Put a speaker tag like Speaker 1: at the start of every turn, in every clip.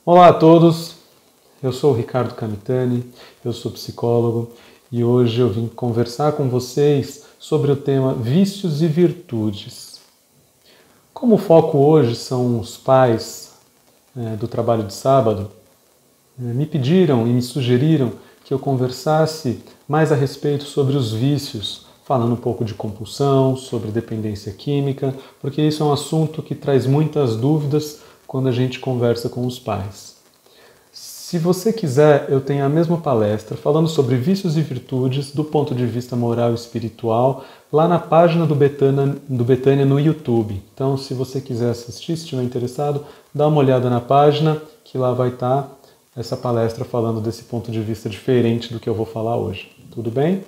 Speaker 1: Olá a todos, eu sou o Ricardo Camitani, eu sou psicólogo e hoje eu vim conversar com vocês sobre o tema vícios e virtudes. Como o foco hoje são os pais do trabalho de sábado, me pediram e me sugeriram que eu conversasse mais a respeito sobre os vícios, falando um pouco de compulsão, sobre dependência química, porque isso é um assunto que traz muitas dúvidas quando a gente conversa com os pais. Se você quiser, eu tenho a mesma palestra falando sobre vícios e virtudes do ponto de vista moral e espiritual lá na página do Betânia no YouTube. Então, se você quiser assistir, se estiver interessado, dá uma olhada na página que lá vai estar essa palestra falando desse ponto de vista diferente do que eu vou falar hoje. Tudo bem?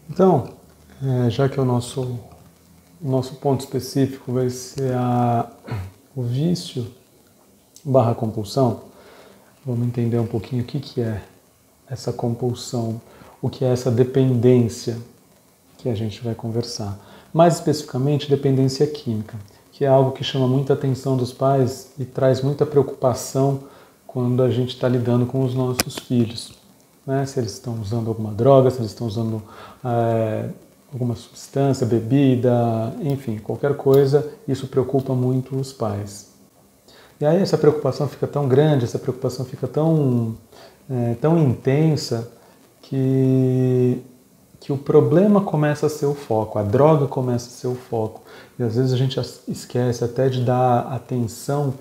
Speaker 1: Então, já que o nosso ponto específico vai ser o vício / compulsão, vamos entender um pouquinho o que é essa compulsão, o que é essa dependência que a gente vai conversar. Mais especificamente, dependência química, que é algo que chama muita atenção dos pais e traz muita preocupação quando a gente está lidando com os nossos filhos. Né? Se eles estão usando alguma droga, se eles estão usando alguma substância, bebida, enfim, qualquer coisa, isso preocupa muito os pais. E aí essa preocupação fica tão grande, essa preocupação fica tão intensa que o problema começa a ser o foco, a droga começa a ser o foco. E às vezes a gente esquece até de dar atenção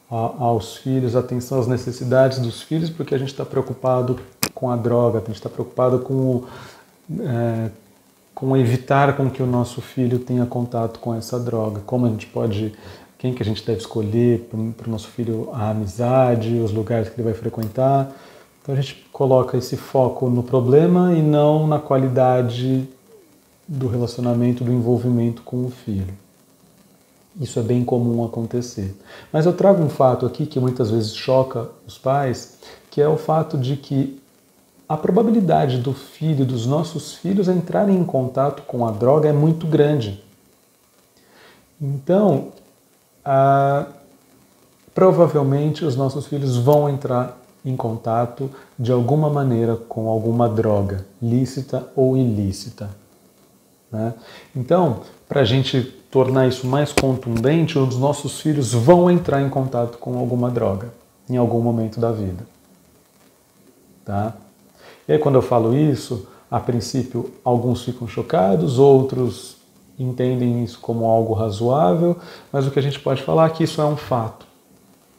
Speaker 1: aos filhos, atenção às necessidades dos filhos, porque a gente está preocupado com a droga, a gente está preocupado com evitar com que o nosso filho tenha contato com essa droga. Como a gente pode, quem que a gente deve escolher para o nosso filho, a amizade, os lugares que ele vai frequentar. Então a gente coloca esse foco no problema e não na qualidade do relacionamento, do envolvimento com o filho. Isso é bem comum acontecer. Mas eu trago um fato aqui que muitas vezes choca os pais, que é o fato de que a probabilidade do filho, dos nossos filhos, entrarem em contato com a droga é muito grande. Então, provavelmente os nossos filhos vão entrar em contato de alguma maneira com alguma droga, lícita ou ilícita. Né? Então, para a gente tornar isso mais contundente, os nossos filhos vão entrar em contato com alguma droga em algum momento da vida. Tá? E aí, quando eu falo isso, a princípio, alguns ficam chocados, outros entendem isso como algo razoável, mas o que a gente pode falar é que isso é um fato.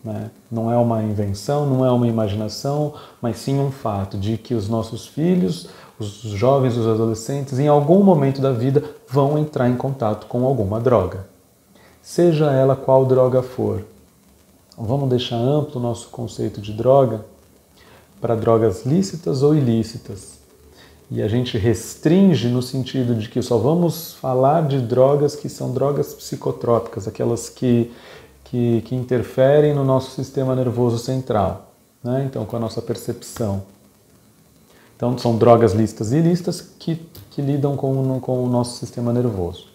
Speaker 1: Né? Não é uma invenção, não é uma imaginação, mas sim um fato de que os nossos filhos, os jovens, os adolescentes, em algum momento da vida vão entrar em contato com alguma droga. Seja ela qual droga for. Vamos deixar amplo o nosso conceito de droga para drogas lícitas ou ilícitas. E a gente restringe no sentido de que só vamos falar de drogas que são drogas psicotrópicas, aquelas que interferem no nosso sistema nervoso central, né? Então, com a nossa percepção. Então, são drogas lícitas e ilícitas que lidam com o nosso sistema nervoso.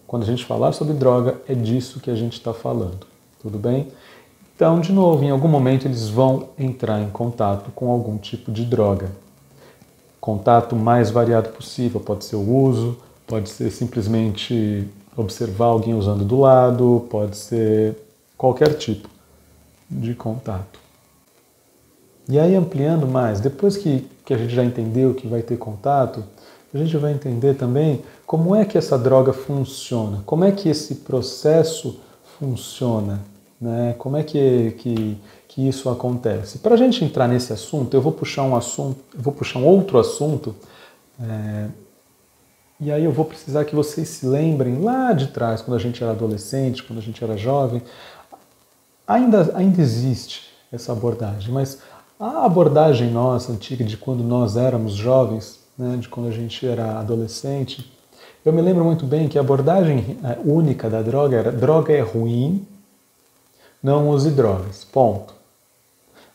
Speaker 1: Quando a gente falar sobre droga, é disso que a gente está falando, tudo bem? Então, de novo, em algum momento eles vão entrar em contato com algum tipo de droga. Contato mais variado possível, pode ser o uso, pode ser simplesmente observar alguém usando do lado, pode ser qualquer tipo de contato. E aí, ampliando mais, depois que a gente já entendeu que vai ter contato, a gente vai entender também como é que essa droga funciona, como é que esse processo funciona, né? Como é que isso acontece. Para a gente entrar nesse assunto, eu vou puxar um outro assunto, e aí eu vou precisar que vocês se lembrem lá de trás, quando a gente era adolescente, quando a gente era jovem. Ainda existe essa abordagem, mas a abordagem nossa, antiga, de quando nós éramos jovens, né, de quando a gente era adolescente, eu me lembro muito bem que a abordagem única da droga era: droga é ruim, não use drogas, ponto.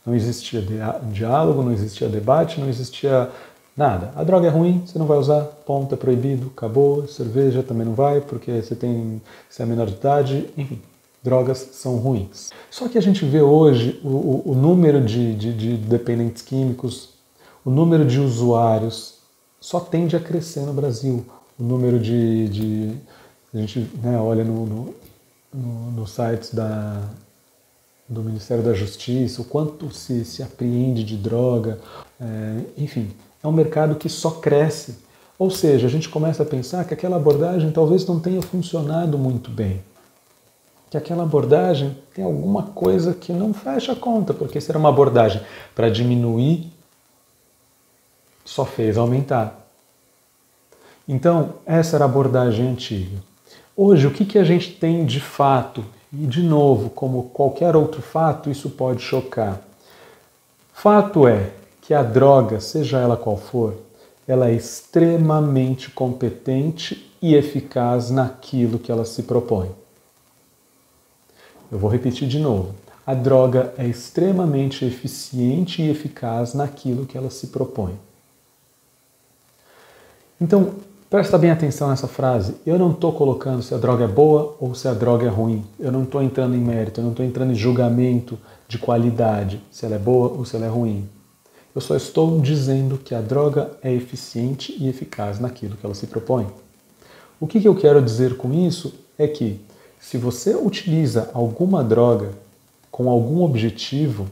Speaker 1: Não existia diálogo, não existia debate, não existia nada. A droga é ruim, você não vai usar, ponto, é proibido, acabou. Cerveja também não vai, porque você é menor de idade, enfim. Drogas são ruins. Só que a gente vê hoje o número de dependentes químicos, o número de usuários só tende a crescer no Brasil. O número a gente, né, olha nos sites do Ministério da Justiça, o quanto se apreende de droga, enfim, é um mercado que só cresce. Ou seja, a gente começa a pensar que aquela abordagem talvez não tenha funcionado muito bem. Que aquela abordagem tem alguma coisa que não fecha a conta, porque se era uma abordagem para diminuir, só fez aumentar. Então, essa era a abordagem antiga. Hoje, o que a gente tem de fato? E, de novo, como qualquer outro fato, isso pode chocar. Fato é que a droga, seja ela qual for, ela é extremamente competente e eficaz naquilo que ela se propõe. Eu vou repetir de novo. A droga é extremamente eficiente e eficaz naquilo que ela se propõe. Então, presta bem atenção nessa frase. Eu não estou colocando se a droga é boa ou se a droga é ruim. Eu não estou entrando em mérito, eu não estou entrando em julgamento de qualidade, se ela é boa ou se ela é ruim. Eu só estou dizendo que a droga é eficiente e eficaz naquilo que ela se propõe. O que eu quero dizer com isso é que, se você utiliza alguma droga com algum objetivo,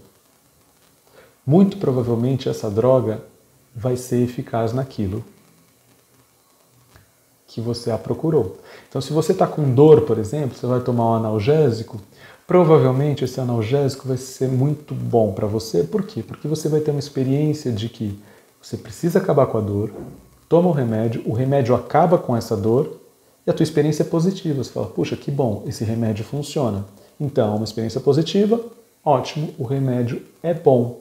Speaker 1: muito provavelmente essa droga vai ser eficaz naquilo que você a procurou. Então, se você está com dor, por exemplo, você vai tomar um analgésico, provavelmente esse analgésico vai ser muito bom para você. Por quê? Porque você vai ter uma experiência de que você precisa acabar com a dor, toma o remédio acaba com essa dor, e a tua experiência é positiva. Você fala, puxa, que bom, esse remédio funciona. Então, uma experiência positiva, ótimo, o remédio é bom.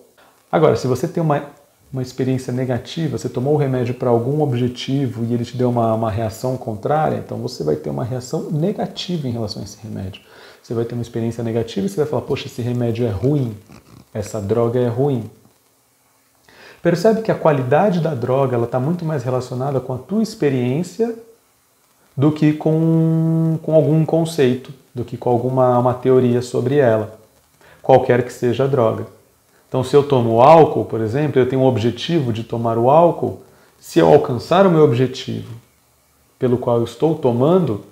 Speaker 1: Agora, se você tem uma experiência negativa, você tomou o remédio para algum objetivo e ele te deu uma reação contrária, então você vai ter uma reação negativa em relação a esse remédio. Você vai ter uma experiência negativa e você vai falar, poxa, esse remédio é ruim, essa droga é ruim. Percebe que a qualidade da droga está muito mais relacionada com a tua experiência do que com algum conceito, do que com uma teoria sobre ela, qualquer que seja a droga. Então, se eu tomo álcool, por exemplo, eu tenho o objetivo de tomar o álcool, se eu alcançar o meu objetivo pelo qual eu estou tomando,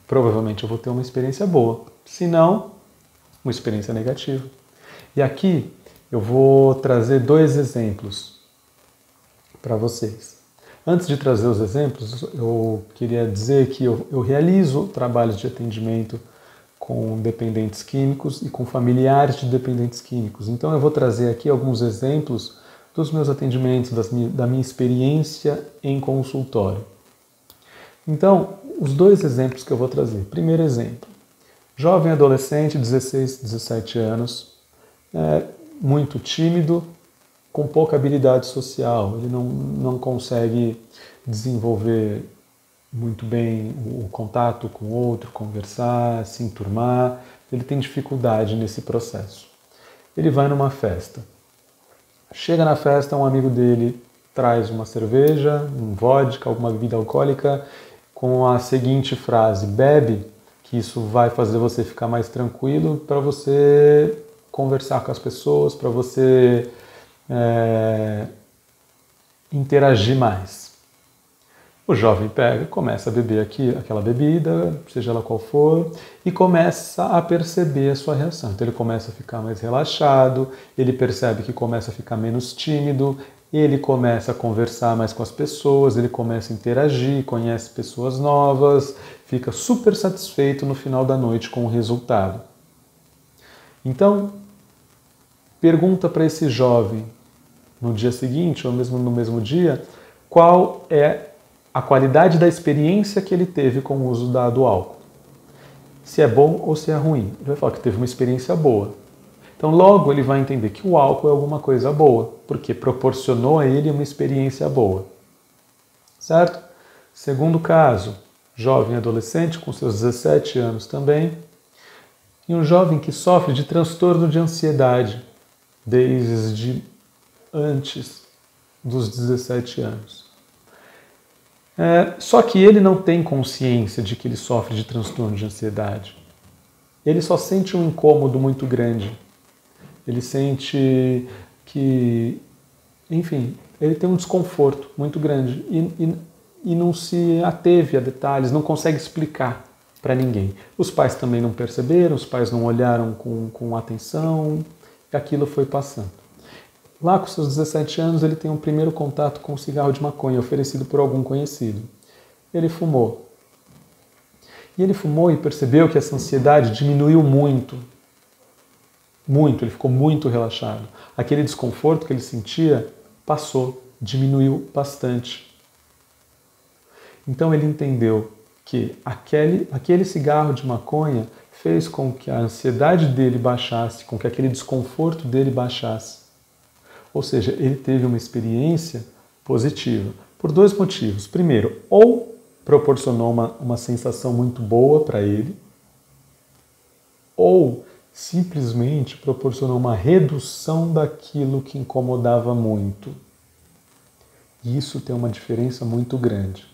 Speaker 1: provavelmente eu vou ter uma experiência boa. Se não, uma experiência negativa. E aqui eu vou trazer 2 exemplos para vocês. Antes de trazer os exemplos, eu queria dizer que eu realizo trabalhos de atendimento com dependentes químicos e com familiares de dependentes químicos. Então eu vou trazer aqui alguns exemplos dos meus atendimentos, da minha experiência em consultório. Então, os 2 exemplos que eu vou trazer. Primeiro exemplo, jovem adolescente, 16, 17 anos, muito tímido, com pouca habilidade social, ele não consegue desenvolver muito bem o contato com o outro, conversar, se enturmar, ele tem dificuldade nesse processo. Ele vai numa festa. Chega na festa, um amigo dele traz uma cerveja, um vodka, alguma bebida alcoólica, com a seguinte frase, bebe, que isso vai fazer você ficar mais tranquilo para você conversar com as pessoas, para você interagir mais. O jovem pega, começa a beber aquela bebida, seja ela qual for, e começa a perceber a sua reação. Então ele começa a ficar mais relaxado, ele percebe que começa a ficar menos tímido, ele começa a conversar mais com as pessoas, ele começa a interagir, conhece pessoas novas, fica super satisfeito no final da noite com o resultado. Então, pergunta para esse jovem, no dia seguinte, ou mesmo no mesmo dia, qual é a qualidade da experiência que ele teve com o uso do álcool. Se é bom ou se é ruim. Ele vai falar que teve uma experiência boa. Então logo ele vai entender que o álcool é alguma coisa boa, porque proporcionou a ele uma experiência boa. Certo? Segundo caso, jovem adolescente com seus 17 anos também, e um jovem que sofre de transtorno de ansiedade desde antes dos 17 anos. Só que ele não tem consciência de que ele sofre de transtorno de ansiedade. ele só sente um incômodo muito grande. Ele sente que, enfim, ele tem um desconforto muito grande e não se ateve a detalhes, não consegue explicar para ninguém. Os pais também não perceberam, os pais não olharam com atenção, e aquilo foi passando. Lá com seus 17 anos, ele tem um primeiro contato com o cigarro de maconha, oferecido por algum conhecido. Ele fumou. E ele fumou e percebeu que essa ansiedade diminuiu muito. Muito, ele ficou muito relaxado. Aquele desconforto que ele sentia passou, diminuiu bastante. Então ele entendeu que aquele cigarro de maconha fez com que a ansiedade dele baixasse, com que aquele desconforto dele baixasse. Ou seja, ele teve uma experiência positiva. Por dois motivos. Primeiro, ou proporcionou uma sensação muito boa para ele, ou simplesmente proporcionou uma redução daquilo que incomodava muito. E isso tem uma diferença muito grande.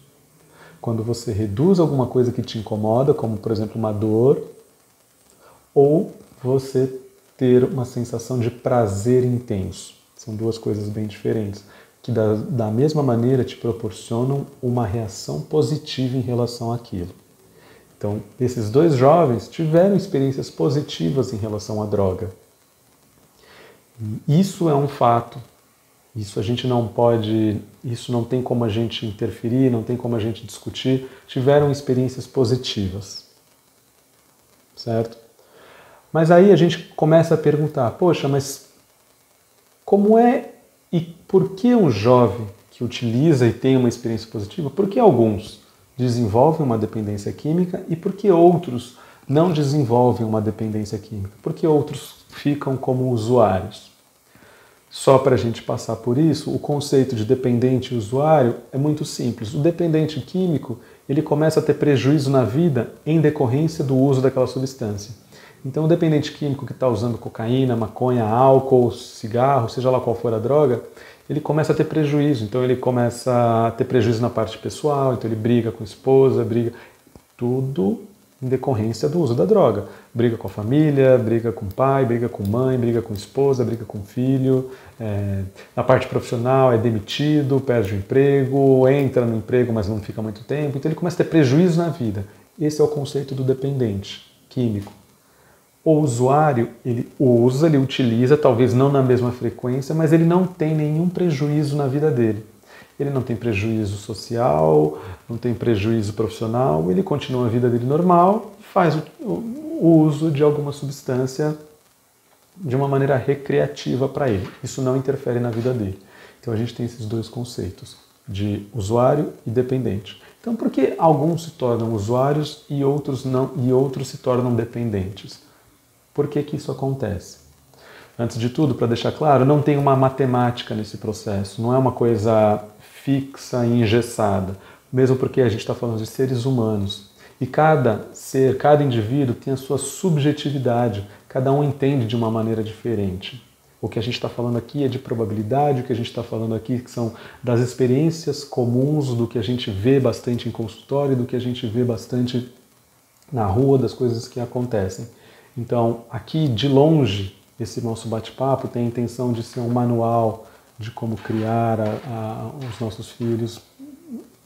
Speaker 1: Quando você reduz alguma coisa que te incomoda, como por exemplo uma dor, ou você ter uma sensação de prazer intenso. São duas coisas bem diferentes, que da mesma maneira te proporcionam uma reação positiva em relação àquilo. Então, esses dois jovens tiveram experiências positivas em relação à droga. Isso é um fato. Isso a gente não pode, isso não tem como a gente interferir, não tem como a gente discutir. Tiveram experiências positivas. Certo? Mas aí a gente começa a perguntar, poxa, mas como é e por que um jovem que utiliza e tem uma experiência positiva, por que alguns desenvolvem uma dependência química e por que outros não desenvolvem uma dependência química? Por que outros ficam como usuários? Só para a gente passar por isso, o conceito de dependente e usuário é muito simples. O dependente químico, ele começa a ter prejuízo na vida em decorrência do uso daquela substância. Então, o dependente químico que está usando cocaína, maconha, álcool, cigarro, seja lá qual for a droga, ele começa a ter prejuízo. Então, ele começa a ter prejuízo na parte pessoal, então ele briga com a esposa, briga... Tudo em decorrência do uso da droga. Briga com a família, briga com o pai, briga com mãe, briga com a esposa, briga com o filho. Na parte profissional é demitido, perde o emprego, entra no emprego, mas não fica muito tempo. Então, ele começa a ter prejuízo na vida. Esse é o conceito do dependente químico. O usuário, ele usa, ele utiliza, talvez não na mesma frequência, mas ele não tem nenhum prejuízo na vida dele. Ele não tem prejuízo social, não tem prejuízo profissional, ele continua a vida dele normal e faz o uso de alguma substância de uma maneira recreativa para ele. Isso não interfere na vida dele. Então a gente tem esses dois conceitos, de usuário e dependente. Então por que alguns se tornam usuários e outros não, e outros se tornam dependentes? Por que isso acontece? Antes de tudo, para deixar claro, não tem uma matemática nesse processo, não é uma coisa fixa e engessada, mesmo porque a gente está falando de seres humanos. E cada ser, cada indivíduo tem a sua subjetividade, cada um entende de uma maneira diferente. O que a gente está falando aqui é de probabilidade, o que a gente está falando aqui são das experiências comuns, do que a gente vê bastante em consultório, do que a gente vê bastante na rua, das coisas que acontecem. Então, aqui de longe, esse nosso bate-papo tem a intenção de ser um manual de como criar os nossos filhos.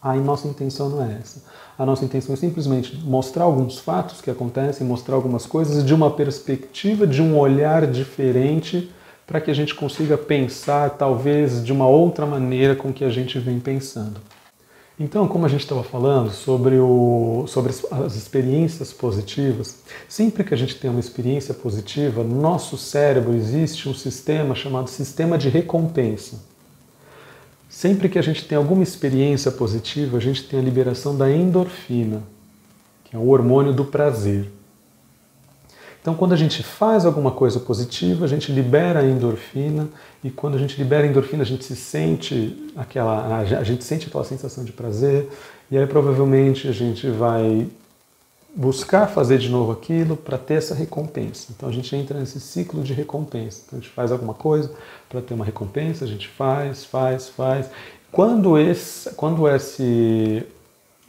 Speaker 1: A nossa intenção não é essa. A nossa intenção é simplesmente mostrar alguns fatos que acontecem, mostrar algumas coisas de uma perspectiva, de um olhar diferente, para que a gente consiga pensar, talvez, de uma outra maneira com que a gente vem pensando. Então, como a gente estava falando sobre as experiências positivas, sempre que a gente tem uma experiência positiva, no nosso cérebro existe um sistema chamado sistema de recompensa. Sempre que a gente tem alguma experiência positiva, a gente tem a liberação da endorfina, que é o hormônio do prazer. Então, quando a gente faz alguma coisa positiva, a gente libera a endorfina, e quando a gente libera a endorfina, a gente sente aquela sensação de prazer, e aí provavelmente a gente vai buscar fazer de novo aquilo para ter essa recompensa. Então a gente entra nesse ciclo de recompensa. Então a gente faz alguma coisa para ter uma recompensa, a gente faz. Quando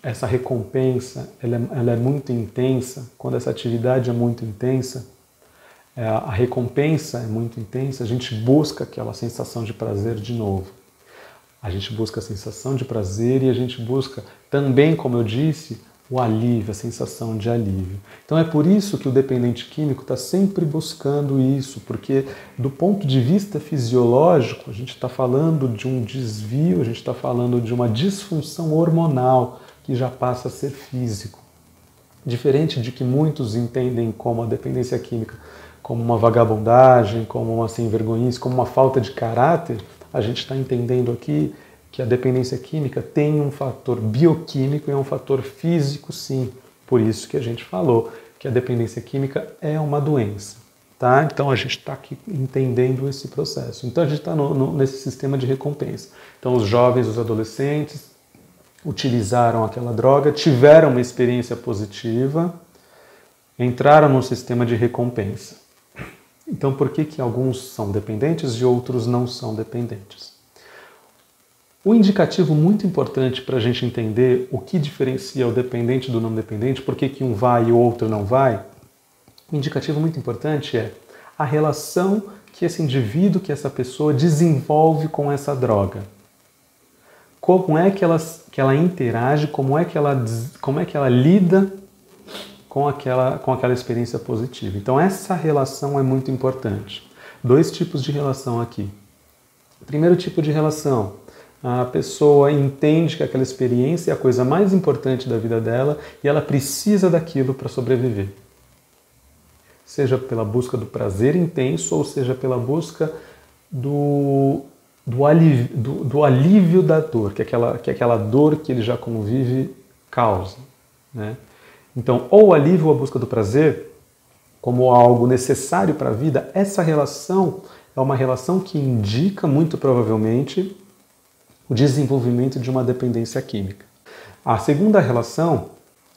Speaker 1: essa recompensa ela é muito intensa, quando essa atividade é muito intensa, a recompensa é muito intensa, a gente busca aquela sensação de prazer de novo. A gente busca a sensação de prazer e a gente busca também, como eu disse, o alívio, a sensação de alívio. Então é por isso que o dependente químico está sempre buscando isso, porque do ponto de vista fisiológico, a gente está falando de um desvio, a gente está falando de uma disfunção hormonal que já passa a ser físico. Diferente de que muitos entendem como a dependência química como uma vagabundagem, como uma sem-vergonhice, como uma falta de caráter, a gente está entendendo aqui que a dependência química tem um fator bioquímico e um fator físico, sim. Por isso que a gente falou que a dependência química é uma doença. Tá? Então a gente está aqui entendendo esse processo. Então a gente está nesse sistema de recompensa. Então os jovens, os adolescentes utilizaram aquela droga, tiveram uma experiência positiva, entraram no sistema de recompensa. Então por que alguns são dependentes e outros não são dependentes? O indicativo muito importante para a gente entender o que diferencia o dependente do não dependente, por que um vai e o outro não vai, o indicativo muito importante é a relação que esse indivíduo, que essa pessoa desenvolve com essa droga. Como é que ela interage, como é que ela lida com aquela experiência positiva. Então essa relação é muito importante. 2 tipos de relação aqui. Primeiro tipo de relação, a pessoa entende que aquela experiência é a coisa mais importante da vida dela e ela precisa daquilo para sobreviver. Seja pela busca do prazer intenso ou seja pela busca do alívio da dor, que aquela dor que ele já convive causa, né? Então, ou o alívio ou a busca do prazer, como algo necessário para a vida, essa relação é uma relação que indica, muito provavelmente, o desenvolvimento de uma dependência química. A segunda relação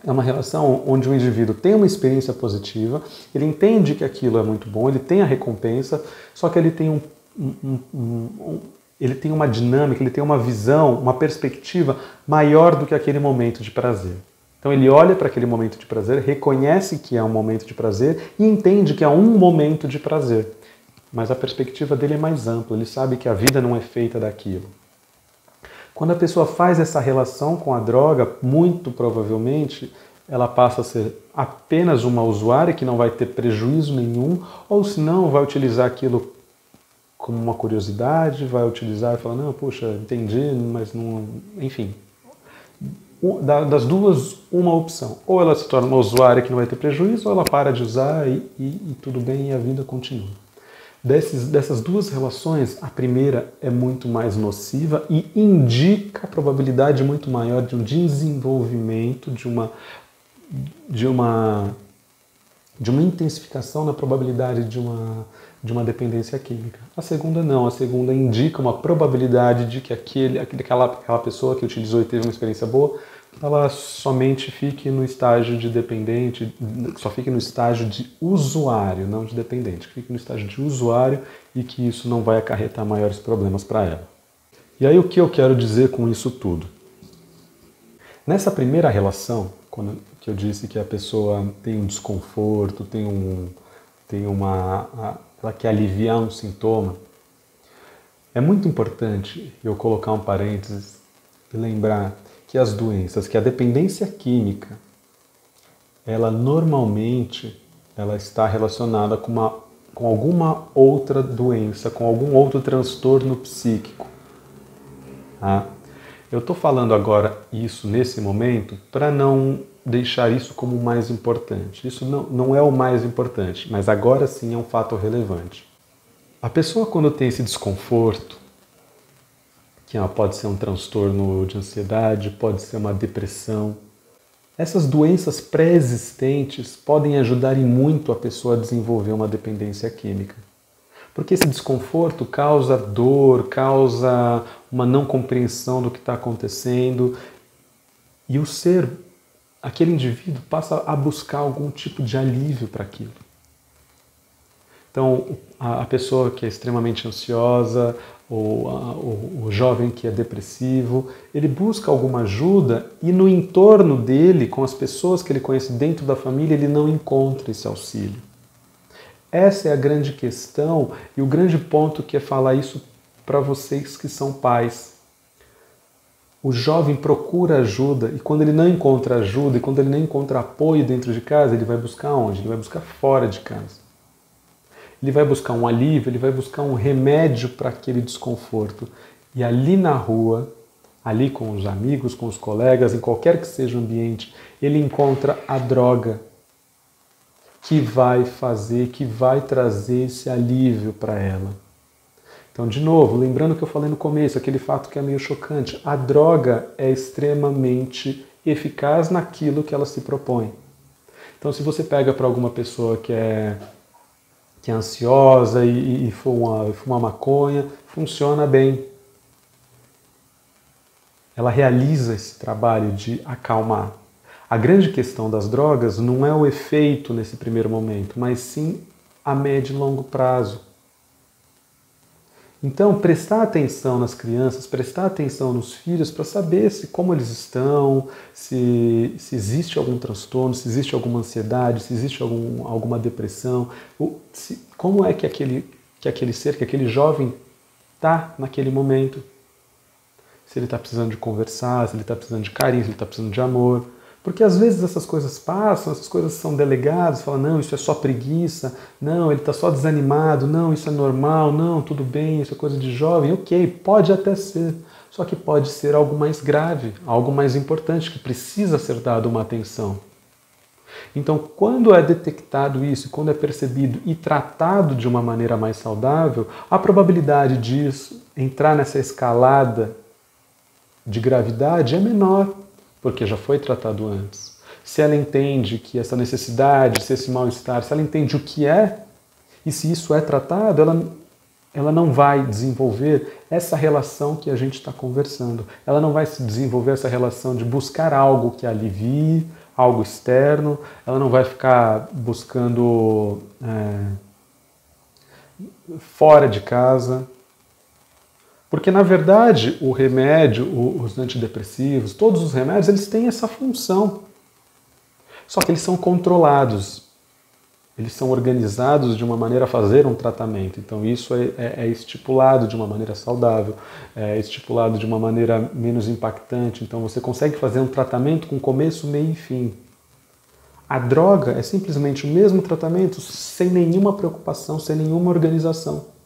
Speaker 1: é uma relação onde o indivíduo tem uma experiência positiva, ele entende que aquilo é muito bom, ele tem a recompensa, só que ele tem ele tem uma dinâmica, ele tem uma visão, uma perspectiva maior do que aquele momento de prazer. Então ele olha para aquele momento de prazer, reconhece que é um momento de prazer e entende que é um momento de prazer. Mas a perspectiva dele é mais ampla, ele sabe que a vida não é feita daquilo. Quando a pessoa faz essa relação com a droga, muito provavelmente ela passa a ser apenas uma usuária que não vai ter prejuízo nenhum, ou se não, vai utilizar aquilo como uma curiosidade, vai utilizar e falar, não, puxa, entendi, mas não... Enfim, das duas, uma opção. Ou ela se torna uma usuária que não vai ter prejuízo, ou ela para de usar e tudo bem e a vida continua. Dessas 2 relações, a primeira é muito mais nociva e indica a probabilidade muito maior de um desenvolvimento, de uma intensificação na probabilidade de uma dependência química. A segunda não, a segunda indica uma probabilidade de que aquela pessoa que utilizou e teve uma experiência boa, ela somente fique no estágio de dependente, só fique no estágio de usuário, não de dependente, que fique no estágio de usuário e que isso não vai acarretar maiores problemas para ela. E aí o que eu quero dizer com isso tudo? Nessa primeira relação, quando que eu disse que a pessoa tem um desconforto, ela quer aliviar um sintoma, é muito importante eu colocar um parênteses e lembrar que as doenças, que a dependência química, ela normalmente está relacionada com alguma outra doença, com algum outro transtorno psíquico. Tá? Eu estou falando agora isso nesse momento para não deixar isso como o mais importante. Isso não é o mais importante, mas agora sim é um fato relevante. A pessoa, quando tem esse desconforto, que pode ser um transtorno de ansiedade, pode ser uma depressão, essas doenças pré-existentes podem ajudar muito a pessoa a desenvolver uma dependência química. Porque esse desconforto causa dor, causa uma não compreensão do que está acontecendo e aquele indivíduo passa a buscar algum tipo de alívio para aquilo. Então, a pessoa que é extremamente ansiosa, ou o jovem que é depressivo, ele busca alguma ajuda e no entorno dele, com as pessoas que ele conhece dentro da família, ele não encontra esse auxílio. Essa é a grande questão e o grande ponto que é falar isso para vocês que são pais. O jovem procura ajuda e quando ele não encontra ajuda e quando ele não encontra apoio dentro de casa, ele vai buscar onde? Ele vai buscar fora de casa. Ele vai buscar um alívio, ele vai buscar um remédio para aquele desconforto. E ali na rua, ali com os amigos, com os colegas, em qualquer que seja o ambiente, ele encontra a droga que vai fazer, que vai trazer esse alívio para ela. Então, de novo, lembrando o que eu falei no começo, aquele fato que é meio chocante, a droga é extremamente eficaz naquilo que ela se propõe. Então, se você pega para alguma pessoa que é ansiosa e fuma maconha, funciona bem. Ela realiza esse trabalho de acalmar. A grande questão das drogas não é o efeito nesse primeiro momento, mas sim a médio e longo prazo. Então, prestar atenção nas crianças, prestar atenção nos filhos para saber como eles estão, se existe algum transtorno, se existe alguma ansiedade, se existe alguma depressão, como é que aquele ser, que aquele jovem está naquele momento. Se ele está precisando de conversar, se ele está precisando de carinho, se ele está precisando de amor. Porque às vezes essas coisas passam, essas coisas são delegadas, fala, não, isso é só preguiça, não, ele está só desanimado, não, isso é normal, não, tudo bem, isso é coisa de jovem, ok, pode até ser, só que pode ser algo mais grave, algo mais importante, que precisa ser dado uma atenção. Então, quando é detectado isso, quando é percebido e tratado de uma maneira mais saudável, a probabilidade disso entrar nessa escalada de gravidade é menor, porque já foi tratado antes. Se ela entende que essa necessidade, se esse mal-estar, se ela entende o que é, e se isso é tratado, ela não vai desenvolver essa relação que a gente está conversando. Ela não vai se desenvolver essa relação de buscar algo que alivie, algo externo. Ela não vai ficar buscando fora de casa. Porque, na verdade, o remédio, os antidepressivos, todos os remédios, eles têm essa função. Só que eles são controlados. Eles são organizados de uma maneira a fazer um tratamento. Então, isso é estipulado de uma maneira saudável, é estipulado de uma maneira menos impactante. Então, você consegue fazer um tratamento com começo, meio e fim. A droga é simplesmente o mesmo tratamento, sem nenhuma preocupação, sem nenhuma organização.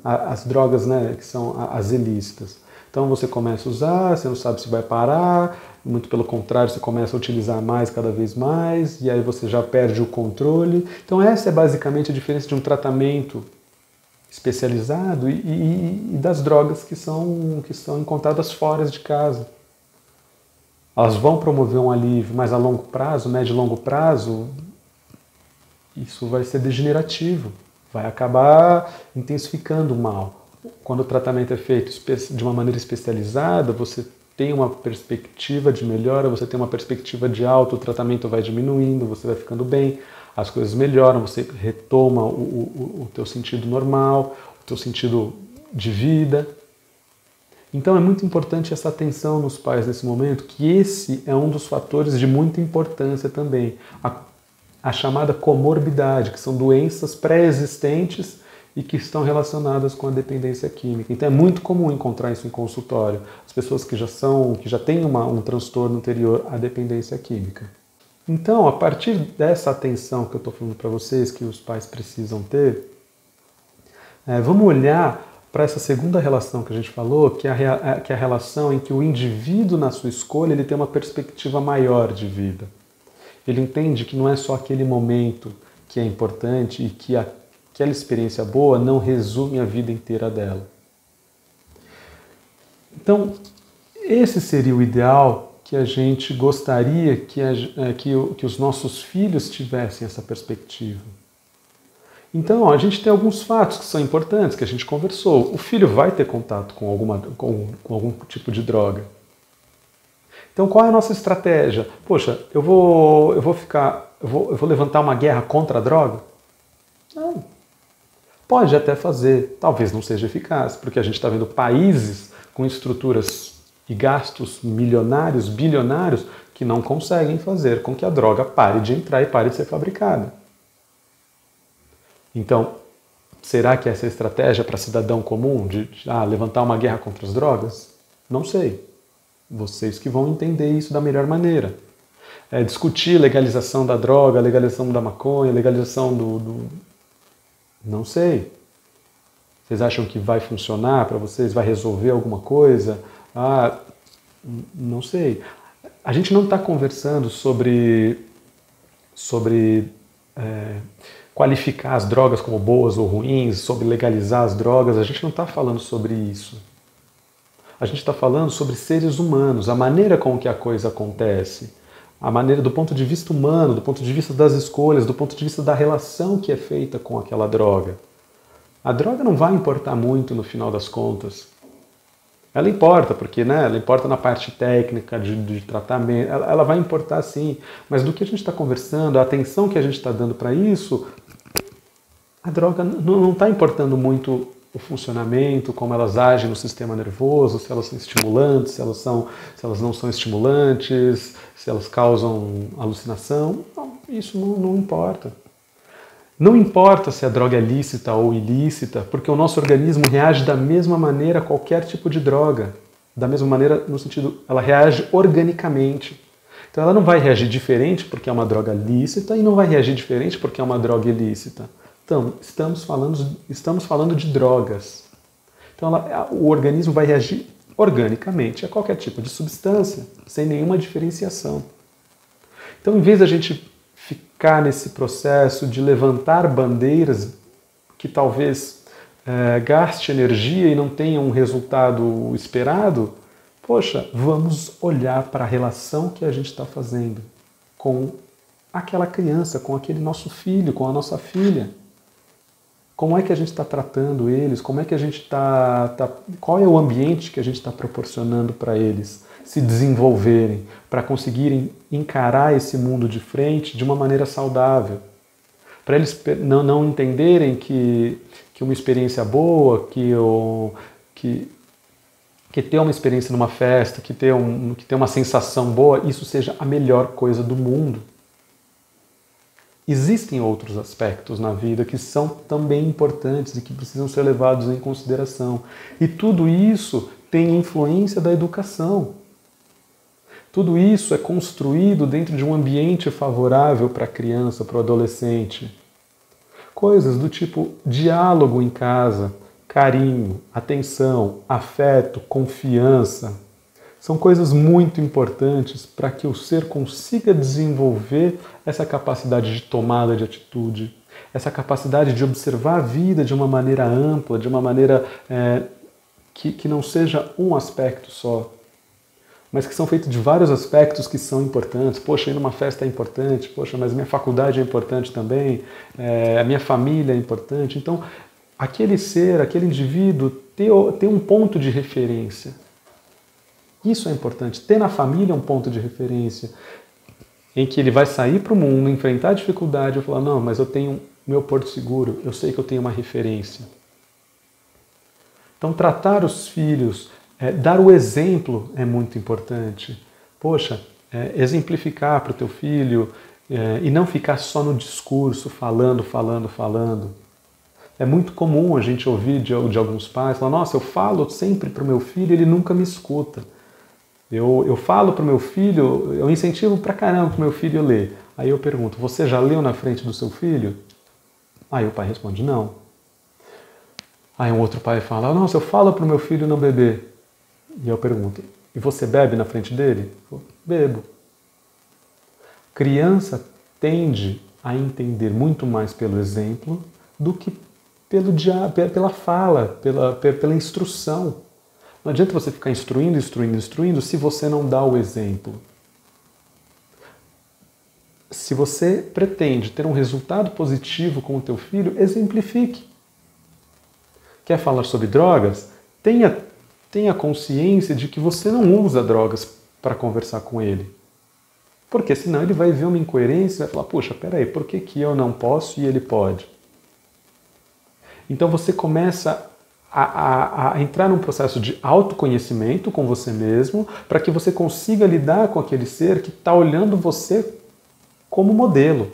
Speaker 1: As drogas, né, que são as ilícitas. Então você começa a usar, você não sabe se vai parar, muito pelo contrário, você começa a utilizar mais, cada vez mais, e aí você já perde o controle. Então essa é basicamente a diferença de um tratamento especializado e das drogas que são encontradas fora de casa. Elas vão promover um alívio, mas a longo prazo, médio e longo prazo, isso vai ser degenerativo. Vai acabar intensificando o mal. Quando o tratamento é feito de uma maneira especializada, você tem uma perspectiva de melhora, você tem uma perspectiva de alta, o tratamento vai diminuindo, você vai ficando bem, as coisas melhoram, você retoma o teu sentido normal, o teu sentido de vida. Então é muito importante essa atenção nos pais nesse momento, que esse é um dos fatores de muita importância também. A chamada comorbidade, que são doenças pré-existentes e que estão relacionadas com a dependência química. Então é muito comum encontrar isso em consultório, as pessoas que já têm um transtorno anterior à dependência química. Então, a partir dessa atenção que eu estou falando para vocês, que os pais precisam ter, vamos olhar para essa segunda relação que a gente falou, que é a relação em que o indivíduo, na sua escolha, ele tem uma perspectiva maior de vida. Ele entende que não é só aquele momento que é importante e que aquela experiência boa não resume a vida inteira dela. Então, esse seria o ideal que a gente gostaria que os nossos filhos tivessem essa perspectiva. Então, a gente tem alguns fatos que são importantes, que a gente conversou. O filho vai ter contato com algum tipo de droga. Então, qual é a nossa estratégia? Poxa, eu vou levantar uma guerra contra a droga? Não. Pode até fazer, talvez não seja eficaz, porque a gente está vendo países com estruturas e gastos milionários, bilionários, que não conseguem fazer com que a droga pare de entrar e pare de ser fabricada. Então, será que essa é a estratégia para cidadão comum de levantar uma guerra contra as drogas? Não sei. Vocês que vão entender isso da melhor maneira. Discutir legalização da droga, legalização da maconha, legalização Não sei. Vocês acham que vai funcionar para vocês? Vai resolver alguma coisa? Não sei. A gente não está conversando sobre qualificar as drogas como boas ou ruins, sobre legalizar as drogas. A gente não está falando sobre isso. A gente está falando sobre seres humanos, a maneira com que a coisa acontece, a maneira do ponto de vista humano, do ponto de vista das escolhas, do ponto de vista da relação que é feita com aquela droga. A droga não vai importar muito no final das contas. Ela importa, porque ela importa na parte técnica, de tratamento, ela vai importar sim, mas do que a gente está conversando, a atenção que a gente está dando para isso, a droga não está importando muito o funcionamento, como elas agem no sistema nervoso, se elas são estimulantes, se elas não são estimulantes, se elas causam alucinação. Não, isso não importa. Não importa se a droga é lícita ou ilícita, porque o nosso organismo reage da mesma maneira a qualquer tipo de droga. Da mesma maneira, no sentido, ela reage organicamente. Então ela não vai reagir diferente porque é uma droga lícita e não vai reagir diferente porque é uma droga ilícita. Então, estamos falando de drogas. Então, o organismo vai reagir organicamente a qualquer tipo de substância, sem nenhuma diferenciação. Então, em vez da gente ficar nesse processo de levantar bandeiras que talvez gaste energia e não tenha um resultado esperado, poxa, vamos olhar para a relação que a gente está fazendo com aquela criança, com aquele nosso filho, com a nossa filha. Como é que a gente está tratando eles? Como é que a gente qual é o ambiente que a gente está proporcionando para eles se desenvolverem, para conseguirem encarar esse mundo de frente de uma maneira saudável? Para eles não entenderem que uma experiência boa, que ter uma experiência numa festa, que ter uma sensação boa, isso seja a melhor coisa do mundo. Existem outros aspectos na vida que são também importantes e que precisam ser levados em consideração. E tudo isso tem influência da educação. Tudo isso é construído dentro de um ambiente favorável para a criança, para o adolescente. Coisas do tipo diálogo em casa, carinho, atenção, afeto, confiança. São coisas muito importantes para que o ser consiga desenvolver essa capacidade de tomada de atitude, essa capacidade de observar a vida de uma maneira ampla, de uma maneira que não seja um aspecto só, mas que são feitos de vários aspectos que são importantes. Poxa, ir numa festa é importante, poxa, mas minha faculdade é importante também, a minha família é importante. Então, aquele ser, aquele indivíduo ter um ponto de referência. Isso é importante. Ter na família um ponto de referência em que ele vai sair para o mundo, enfrentar a dificuldade e falar, não, mas eu tenho meu porto seguro, eu sei que eu tenho uma referência. Então, tratar os filhos, dar o exemplo é muito importante. Poxa, exemplificar para o teu filho e não ficar só no discurso, falando. É muito comum a gente ouvir de alguns pais, falar, nossa, eu falo sempre para o meu filho, ele nunca me escuta. Eu falo para o meu filho, eu incentivo pra caramba para o meu filho ler. Aí eu pergunto, você já leu na frente do seu filho? Aí o pai responde, não. Aí um outro pai fala, nossa, eu falo para o meu filho não beber. E eu pergunto, e você bebe na frente dele? Eu, bebo. Criança tende a entender muito mais pelo exemplo do que pela fala, pela instrução. Não adianta você ficar instruindo se você não dá o exemplo. Se você pretende ter um resultado positivo com o teu filho, exemplifique. Quer falar sobre drogas? Tenha consciência de que você não usa drogas para conversar com ele. Porque senão ele vai ver uma incoerência e vai falar, puxa, peraí, por que eu não posso e ele pode? Então você começa a entrar num processo de autoconhecimento com você mesmo, para que você consiga lidar com aquele ser que está olhando você como modelo.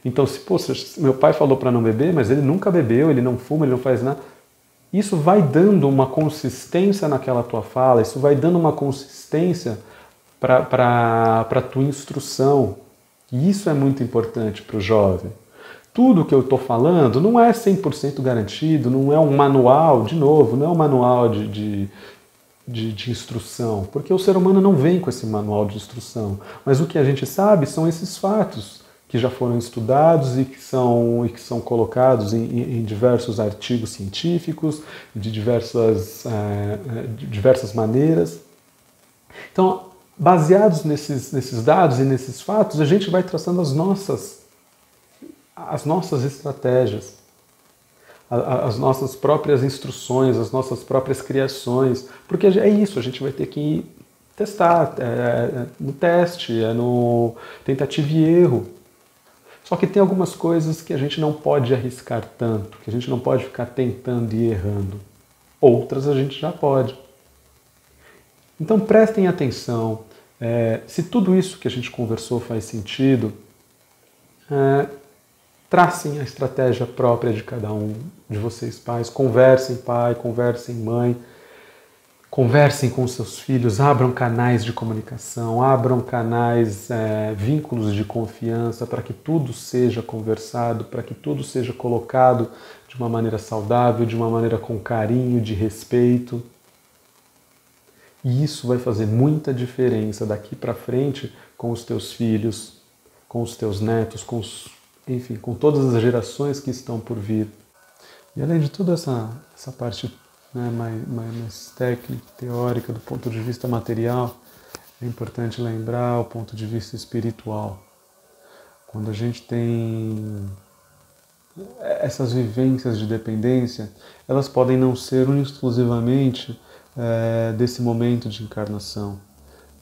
Speaker 1: Então, se poxa, meu pai falou para não beber, mas ele nunca bebeu, ele não fuma, ele não faz nada. Isso vai dando uma consistência naquela tua fala, isso vai dando uma consistência para a tua instrução. E isso é muito importante para o jovem. Tudo que eu estou falando não é 100% garantido, não é um manual, de novo, não é um manual de instrução, porque o ser humano não vem com esse manual de instrução. Mas o que a gente sabe são esses fatos que já foram estudados e que são colocados em diversos artigos científicos, de diversas maneiras. Então, baseados nesses dados e nesses fatos, a gente vai traçando as nossas estratégias, as nossas próprias instruções, as nossas próprias criações, porque é isso, a gente vai ter que testar, no teste, no tentativa e erro. Só que tem algumas coisas que a gente não pode arriscar tanto, que a gente não pode ficar tentando e errando. Outras a gente já pode. Então prestem atenção, se tudo isso que a gente conversou faz sentido, tracem a estratégia própria de cada um de vocês pais, conversem pai, conversem mãe, conversem com seus filhos, abram canais de comunicação, abram canais, vínculos de confiança para que tudo seja conversado, para que tudo seja colocado de uma maneira saudável, de uma maneira com carinho, de respeito. E isso vai fazer muita diferença daqui para frente com os teus filhos, com os teus netos, enfim, com todas as gerações que estão por vir. E além de toda essa parte, né, mais técnica, teórica, do ponto de vista material, é importante lembrar o ponto de vista espiritual. Quando a gente tem essas vivências de dependência, elas podem não ser exclusivamente desse momento de encarnação.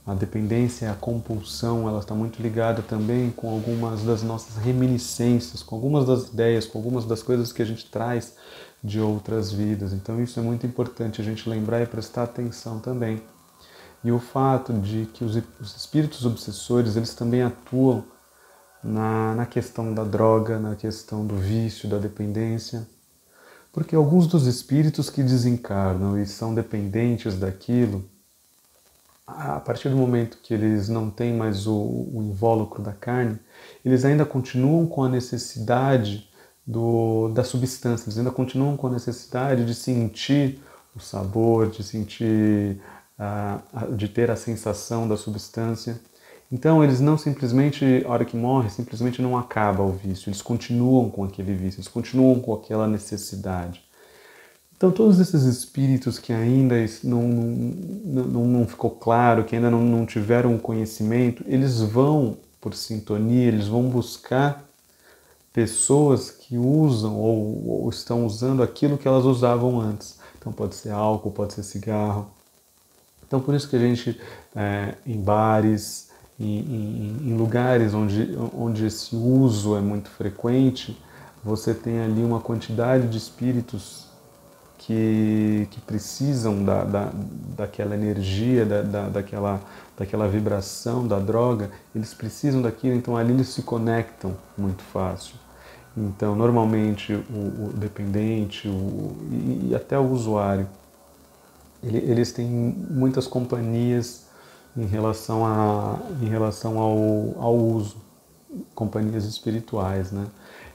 Speaker 1: A dependência, a compulsão, ela está muito ligada também com algumas das nossas reminiscências, com algumas das ideias, com algumas das coisas que a gente traz de outras vidas. Então isso é muito importante a gente lembrar e prestar atenção também. E o fato de que os espíritos obsessores, eles também atuam na questão da droga, na questão do vício, da dependência. Porque alguns dos espíritos que desencarnam e são dependentes daquilo, a partir do momento que eles não têm mais o invólucro da carne, eles ainda continuam com a necessidade da substância, eles ainda continuam com a necessidade de sentir o sabor, de sentir, de ter a sensação da substância. Então eles não simplesmente, a hora que morrem, simplesmente não acaba o vício, eles continuam com aquele vício, eles continuam com aquela necessidade. Então todos esses espíritos que ainda não ficou claro, que ainda não tiveram conhecimento, eles vão, por sintonia, eles vão buscar pessoas que usam ou estão usando aquilo que elas usavam antes. Então pode ser álcool, pode ser cigarro. Então por isso que a gente, em bares, em lugares onde esse uso é muito frequente, você tem ali uma quantidade de espíritos que precisam daquela energia, daquela vibração da droga, eles precisam daquilo, então ali eles se conectam muito fácil. Então, normalmente, o dependente e até o usuário, eles têm muitas companhias em relação ao uso, companhias espirituais, né?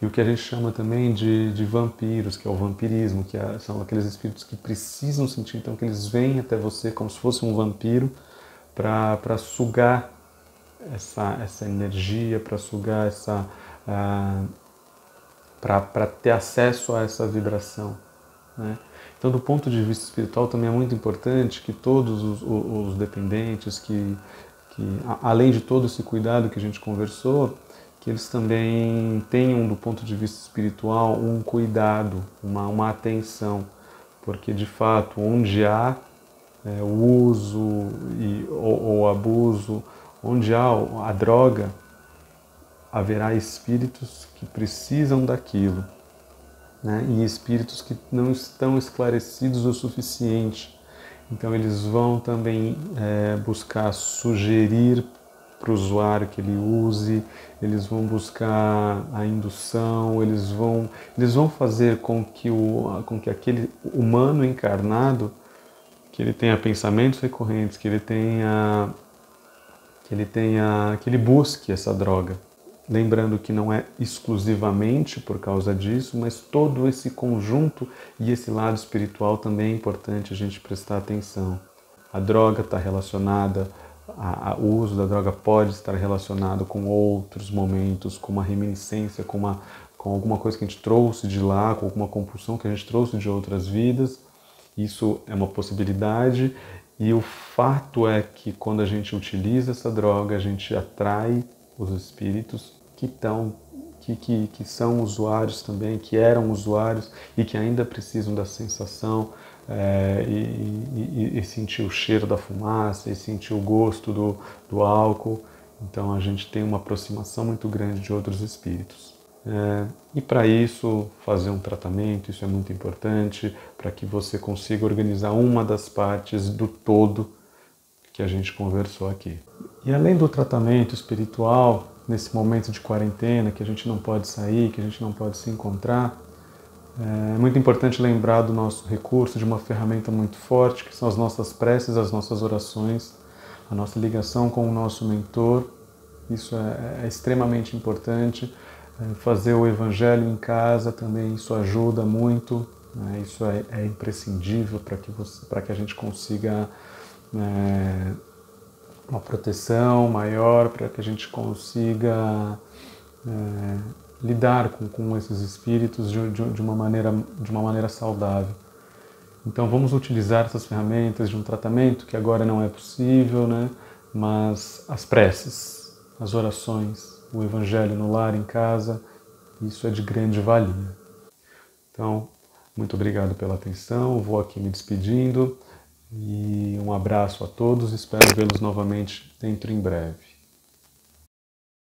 Speaker 1: E o que a gente chama também de vampiros, que é o vampirismo, são aqueles espíritos que precisam sentir, então que eles vêm até você como se fosse um vampiro para sugar essa energia, para sugar para ter acesso a essa vibração, né? Então, do ponto de vista espiritual, também é muito importante que todos os dependentes, que além de todo esse cuidado que a gente conversou, que eles também tenham, do ponto de vista espiritual, um cuidado, uma atenção, porque de fato, onde há o uso ou abuso, onde há a droga, haverá espíritos que precisam daquilo. né? E espíritos que não estão esclarecidos o suficiente. Então eles vão também buscar sugerir para o usuário que ele use, eles vão buscar a indução, eles vão fazer com que aquele humano encarnado, que ele tenha pensamentos recorrentes, que ele busque essa droga. Lembrando que não é exclusivamente por causa disso, mas todo esse conjunto e esse lado espiritual também é importante a gente prestar atenção. A droga está relacionada, o uso da droga pode estar relacionado com outros momentos, com uma reminiscência, com alguma coisa que a gente trouxe de lá, com alguma compulsão que a gente trouxe de outras vidas. Isso é uma possibilidade e o fato é que quando a gente utiliza essa droga, a gente atrai os espíritos que são usuários também, que eram usuários e que ainda precisam da sensação e sentir o cheiro da fumaça e sentir o gosto do álcool. Então a gente tem uma aproximação muito grande de outros espíritos. E para isso, fazer um tratamento, isso é muito importante, para que você consiga organizar uma das partes do todo que a gente conversou aqui. E além do tratamento espiritual, nesse momento de quarentena, que a gente não pode sair, que a gente não pode se encontrar, é muito importante lembrar do nosso recurso, de uma ferramenta muito forte, que são as nossas preces, as nossas orações, a nossa ligação com o nosso mentor. Isso é extremamente importante. Fazer o evangelho em casa também, isso ajuda muito, né? Isso é imprescindível para que a gente consiga uma proteção maior, para que a gente consiga lidar com esses espíritos de uma maneira saudável. Então vamos utilizar essas ferramentas de um tratamento que agora não é possível, né? Mas as preces, as orações, o evangelho no lar, em casa, isso é de grande valia. Então, muito obrigado pela atenção, vou aqui me despedindo e um abraço a todos, espero vê-los novamente dentro em breve.